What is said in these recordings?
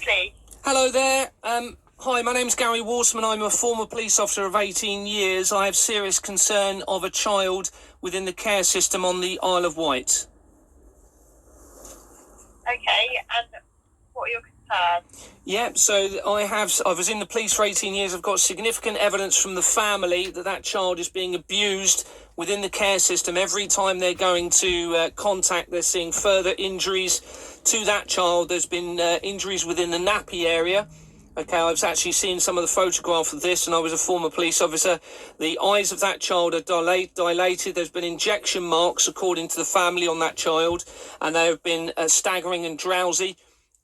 please. Hello there. Hi, my name's Gary Warsman. I'm a former police officer of 18 years. I have serious concern of a child within the care system on the Isle of Wight. Okay, and what are your concerns? Yep, so I was in the police for 18 years. I've got significant evidence from the family that child is being abused within the care system. Every time they're going to contact, they're seeing further injuries to that child. There's been injuries within the nappy area. Okay, I've actually seen some of the photographs of this, and I was a former police officer. The eyes of that child are dilated. There's been injection marks, according to the family, on that child, and they have been staggering and drowsy.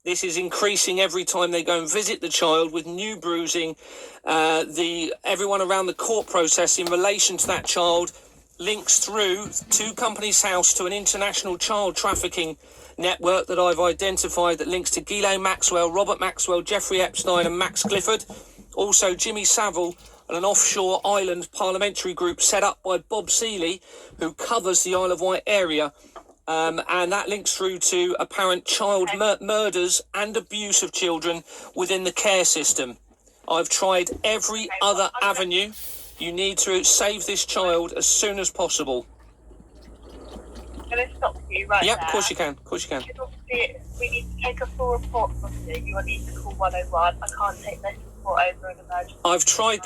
This is increasing every time they go and visit the child, with new bruising. Everyone around the court process in relation to that child links through to Company's House to an international child trafficking network that I've identified, that links to Ghislaine Maxwell, Robert Maxwell, Jeffrey Epstein and Max Clifford. Also Jimmy Savile and an offshore island parliamentary group set up by Bob Seeley, who covers the Isle of Wight area. And that links through to apparent child murders and abuse of children within the care system. I've tried every other avenue. You need to save this child as soon as possible. I'm going to stop you right Yep, there. of course you can. Because obviously we need to take a full report from you. You will need to call 101. I can't take this report over an emergency. I've tried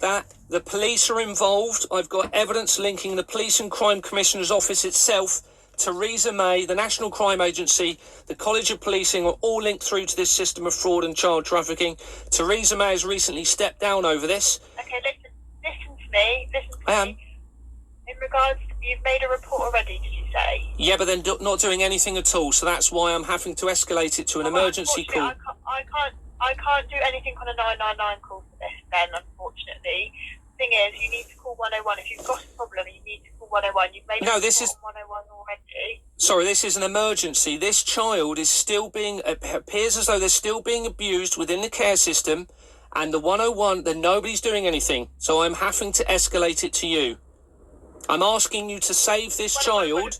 that. The police are involved. I've got evidence linking the Police and Crime Commissioner's Office itself, Theresa May, the National Crime Agency, the College of Policing, are all linked through to this system of fraud and child trafficking. Theresa May has recently stepped down over this. Okay, listen to me. I am. In regards, you've made a report already, did you say? Yeah, but then not doing anything at all. So that's why I'm having to escalate it to an emergency call. I can't do anything on a 999 call for this then, unfortunately. The thing is, you need to call 101. If you've got a problem, you need to call 101. You've made a report on 101 already. Sorry, this is an emergency. This child is still appears as though they're still being abused within the care system, and the 101, then nobody's doing anything. So I'm having to escalate it to you. I'm asking you to save this child.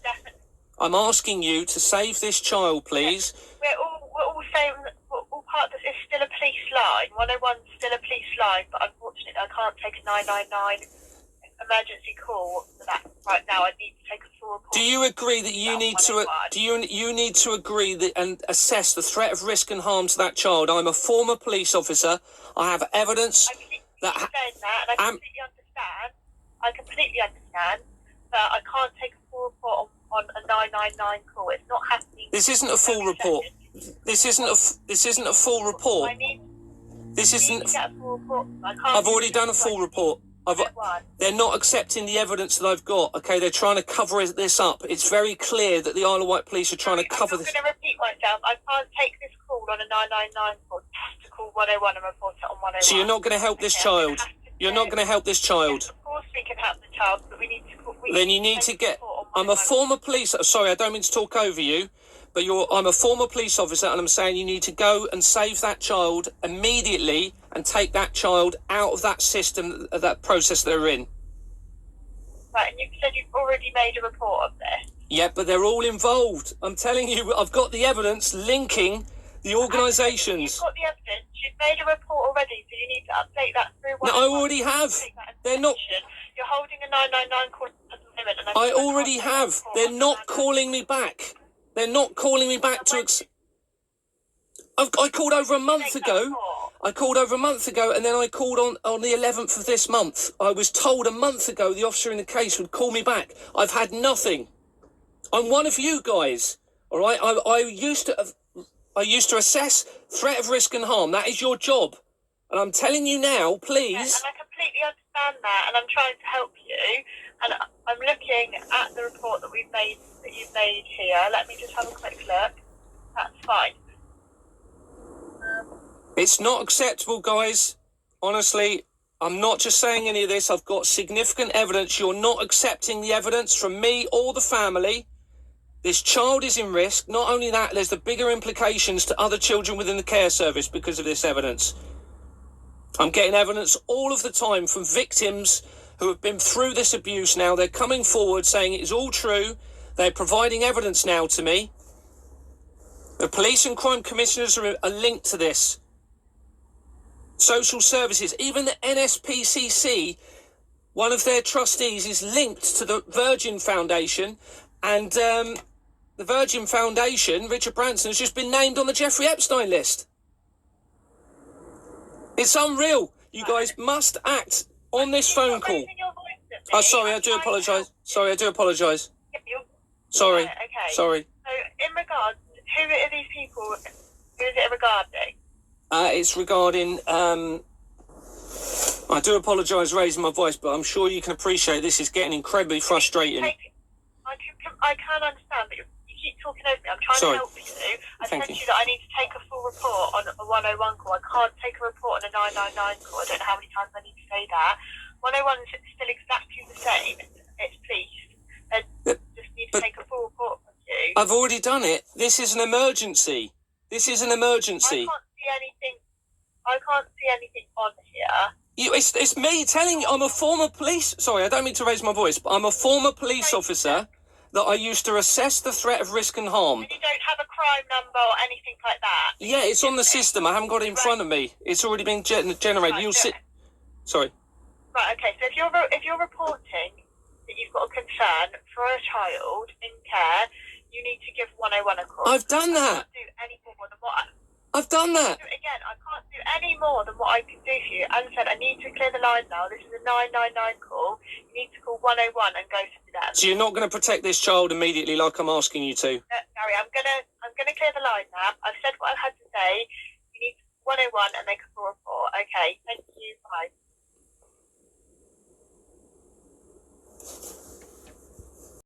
I'm asking you to save this child, please. We're all saying, we're all part of this. It's still a police line. 101's still a police line, but unfortunately I can't take a 999 emergency call for that right now. I need to take a full report. Do you agree that you need to you need to agree that and assess the threat of risk and harm to that child? I'm a former police officer. I have evidence that I completely understand, but I can't take a full report on a 999 call. It's not happening. This isn't a full report. This isn't a full report. I've already done a full report. They're not accepting the evidence that I've got. Okay, they're trying to cover this up. It's very clear that the Isle of Wight police are trying to cover this. I'm going to repeat myself. I can't take this call on a 999 call. To call 101 and report it on 101. So you're not going to help this child. You're not going to help this child. Yes, of course we can help the child, but we need to call. Then you need to get. I'm a former police. Sorry, I don't mean to talk over you, but I'm a former police officer, and I'm saying you need to go and save that child immediately and take that child out of that system, that process they're in. Right, and you said you've already made a report of this. Yeah, but they're all involved. I'm telling you, I've got the evidence linking the organisations. You've got the evidence. You've made a report already, so you need to update that through. No, I already have. They're not. You're holding a 999 call at the moment, and I already have. They're not calling me back. They're not calling me back to. I called over a month ago. I called over a month ago, and then I called on the 11th of this month. I was told a month ago the officer in the case would call me back. I've had nothing. I'm one of you guys. All right. I used to assess threat of risk and harm. That is your job. And I'm telling you now, please. Yes, and I completely understand that, and I'm trying to help you. And I'm looking at the report that you've made here. Let me just have a quick look. That's fine. It's not acceptable, guys. Honestly, I'm not just saying any of this. I've got significant evidence. You're not accepting the evidence from me or the family. This child is in risk. Not only that, there's the bigger implications to other children within the care service because of this evidence. I'm getting evidence all of the time from victims who have been through this abuse now. They're coming forward saying it is all true. They're providing evidence now to me. The police and crime commissioners are linked to this. Social services, even the NSPCC, one of their trustees is linked to the Virgin Foundation, and the Virgin Foundation, Richard Branson, has just been named on the Jeffrey Epstein list. It's unreal. You guys must act on this phone call. Oh, sorry, I do apologise. Sorry, I do apologise. Sorry. Right, okay. Sorry. So, in regards, who are these people? Who is it regarding? It's regarding. I do apologise raising my voice, but I'm sure you can appreciate this is getting incredibly frustrating. I can understand, but you keep talking over me. I'm trying to help you. I said to you that I need to take a full report on a 101 call. I can't take a report on a 999 call. I don't know how many times I need to say that. 101 is still exactly the same. It's police. I just need to take a full report from you. I've already done it. This is an emergency. This is an emergency. I can't see anything on here. It's me telling you I'm a former police... Sorry, I don't mean to raise my voice, but I'm a former police officer that I used to assess the threat of risk and harm. And you don't have a crime number or anything like that? Yeah, it's on the system. I haven't got it in front of me. It's already been generated. Right, You'll see... Sorry. Right, okay, so if you're reporting that you've got a concern for a child in care, you need to give 101 a call. I've done that. I can't do any more than what I've done that. Again, I can't do any more than what I can do for you. As I said, I need to clear the line now. This is a 999 call. You need to call 101 and go through them. So you're not going to protect this child immediately like I'm asking you to? Gary, I'm gonna clear the line now. I've said what I've had to say. You need 101 and make a full report. Okay, thank you. Bye.